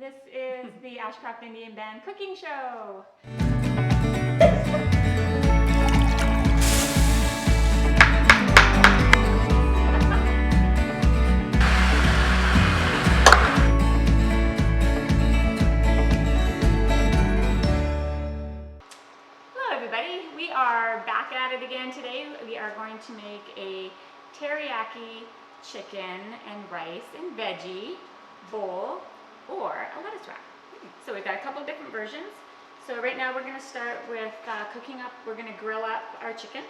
This is the Ashcraft Indian Band cooking show. Hello everybody, we are back at it again today. We are going to make a teriyaki chicken and rice and veggie bowl or a lettuce wrap. So we've got a couple different versions. So right now we're going to start with cooking up, we're going to grill up our chicken.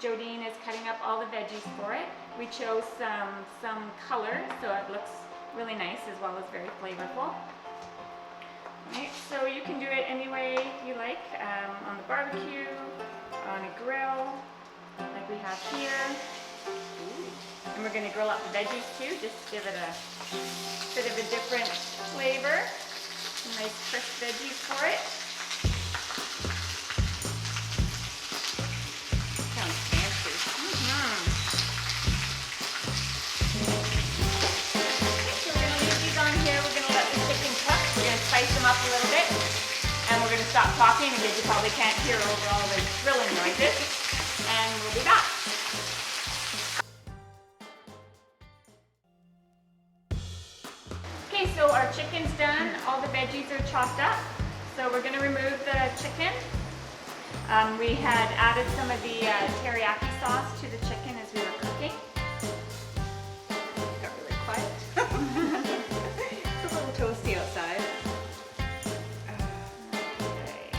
Jodine is cutting up all the veggies for it. We chose some color so it looks really nice as well as very flavorful. Right, so you can do it any way you like, on the barbecue, on a grill, like we have here. And we're going to grill up the veggies too, just to give it a bit of a different flavor. Some nice crisp veggies for it. Sounds fancy. So we're going to leave these on here. We're going to let the chicken cook. We're going to spice them up a little bit. And we're going to stop talking because you probably can't hear over all the grilling noises. And we'll be back. Okay, so our chicken's done, all the veggies are chopped up. So we're going to remove the chicken. We had added some of the teriyaki sauce to the chicken as we were cooking. Got really quiet. It's a little toasty outside. Okay,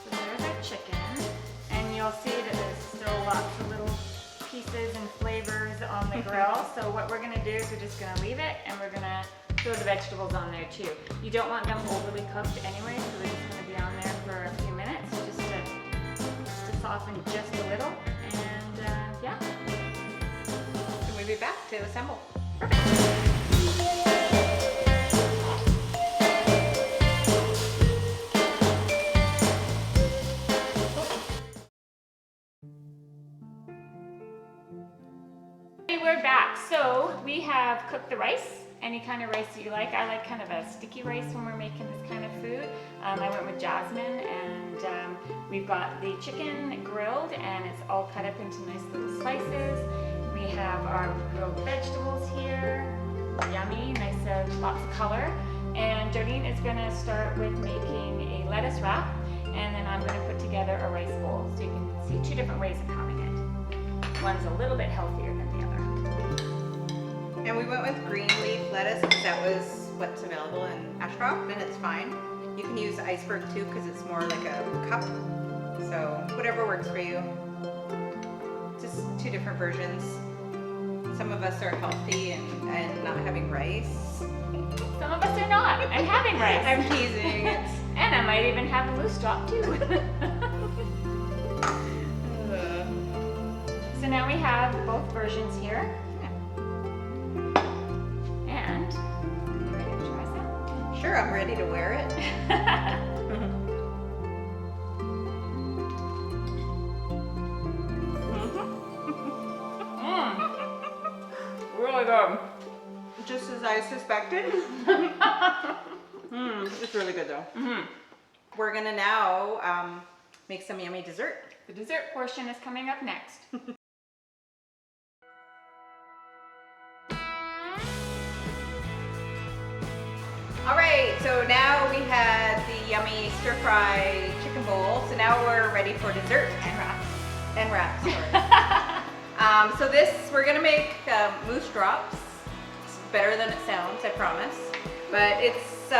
so there's our chicken. And you'll see that there's still lots of little pieces and flavors on the grill. So what we're going to do is we're just going to leave it and we're going to throw the vegetables on there too. You don't want them overly cooked anyway, so they're just going to be on there for a few minutes just to soften just a little. And yeah. And we'll be back to assemble. Perfect. We're back. So we have cooked the rice, any kind of rice that you like. I like kind of a sticky rice when we're making this kind of food. I went with jasmine, and we've got the chicken grilled and it's all cut up into nice little slices. We have our grilled vegetables here, yummy, nice, lots of color. And Jodine is going to start with making a lettuce wrap, and then I'm going to put together a rice bowl. So you can see two different ways of having it. One's a little bit healthier than the other. And we went with green leaf lettuce because that was what's available in Ashcraft, and it's fine. You can use iceberg too because it's more like a cup. So whatever works for you. Just two different versions. Some of us are healthy and not having rice. Some of us are not. I'm having rice. I'm teasing. And I might even have a moose drop too. So now we have both versions here. And, you ready to try some? Sure, I'm ready to wear it. Really good. Just as I suspected. It's really good though. We're gonna now make some yummy dessert. The dessert portion is coming up next. All right, so now we had the yummy stir-fry chicken bowl. So now we're ready for dessert. And wraps. Sorry. So this, we're gonna make moose drops. It's better than it sounds, I promise. But it's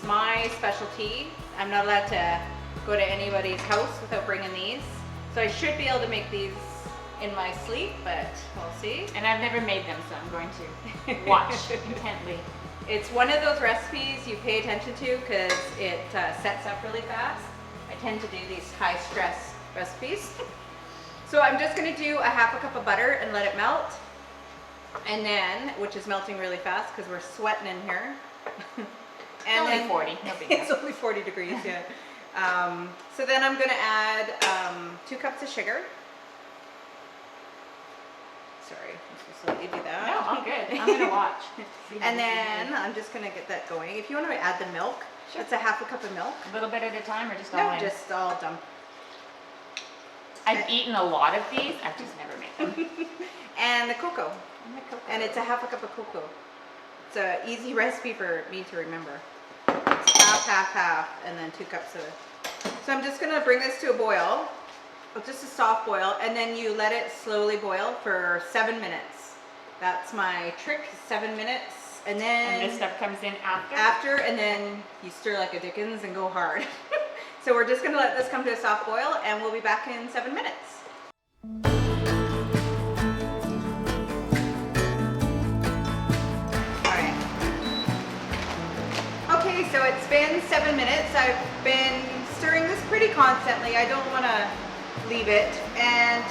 my specialty. I'm not allowed to go to anybody's house without bringing these. So I should be able to make these in my sleep, but we'll see. And I've never made them, so I'm going to watch intently. It's one of those recipes you pay attention to because it sets up really fast. I tend to do these high stress recipes. So I'm just going to do a half a cup of butter and let it melt. And then, which is melting really fast because we're sweating in here. And it's only 40, no big deal. It's only 40 degrees, yeah. So then I'm going to add 2 cups of sugar. Sorry, Just let you do that. No, I'm good. I'm gonna watch. And then I'm just gonna get that going. If you want to add the milk, Sure. it's a half a cup of milk. A little bit at a time, or just all No, in? just all done. I've eaten a lot of these. I've just never made them. And the cocoa. And the cocoa. And it's a half a cup of cocoa. It's an easy recipe for me to remember. It's half, half, half, and then 2 cups of it. So I'm just gonna bring this to a boil, just a soft boil, and then you let it slowly boil for 7 minutes. That's my trick, 7 minutes, and then And this stuff comes in after? after, and then you stir like a Dickens and go hard. So we're just gonna let this come to a soft boil, and we'll be back in 7 minutes. Alright. Okay, so it's been 7 minutes. I've been stirring this pretty constantly. I don't want to leave it. And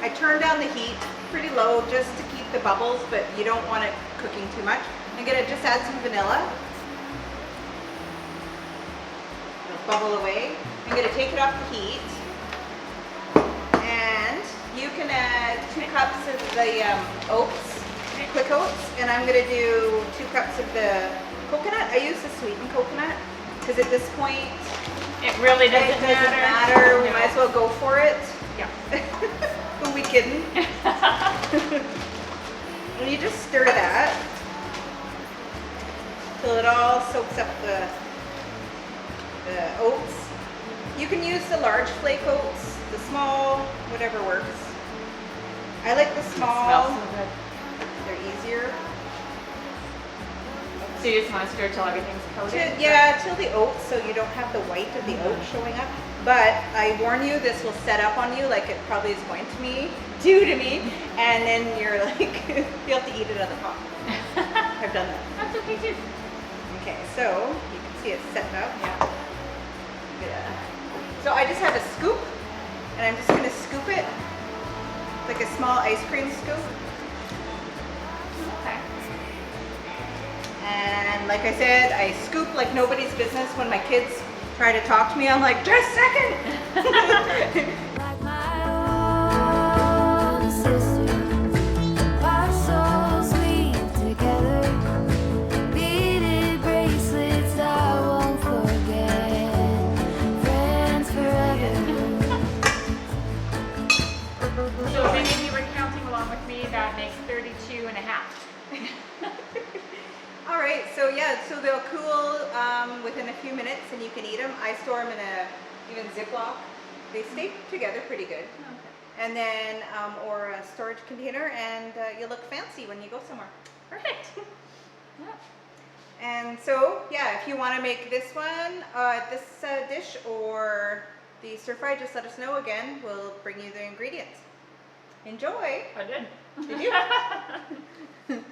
I turned down the heat pretty low just to keep the bubbles, but you don't want it cooking too much. I'm gonna just add some vanilla. It'll bubble away. I'm gonna take it off the heat. And you can add 2 cups of the oats, quick oats, and I'm gonna do 2 cups of the coconut. I use the sweetened coconut because at this point It really it doesn't doesn't matter. We No. might as well go for it. Yeah. Who we kidding? And you just stir that till it all soaks up the oats. You can use the large flake oats, the small, whatever works. I like the small. Smells so good. They're easier. So you just want to stir till everything's coated? Yeah, till the oats, so you don't have the white of the oat showing up. But I warn you, this will set up on you like it probably is going to do to me, and then you're like, you have to eat it out of the pot. I've done that. That's okay too. Okay, so you can see it's set up. Yeah. So I just have a scoop, and I'm just going to scoop it like a small ice cream scoop. Okay. And like I said, I scoop like nobody's business. When my kids try to talk to me, I'm like, just a second. Like my own sister, our souls weave together, beaded bracelets I won't forget, friends forever. So if any of you were counting along with me, that makes 32 and a half. All right, so yeah, so they'll cool within a few minutes, and you can eat them. I store them in a even Ziploc. They stay together pretty good. And then, or a storage container, and you look fancy when you go somewhere. Perfect. Yeah. And so, yeah, if you want to make this one, this dish, or the stir fry, just let us know. Again, we'll bring you the ingredients. Enjoy. I did. Did you?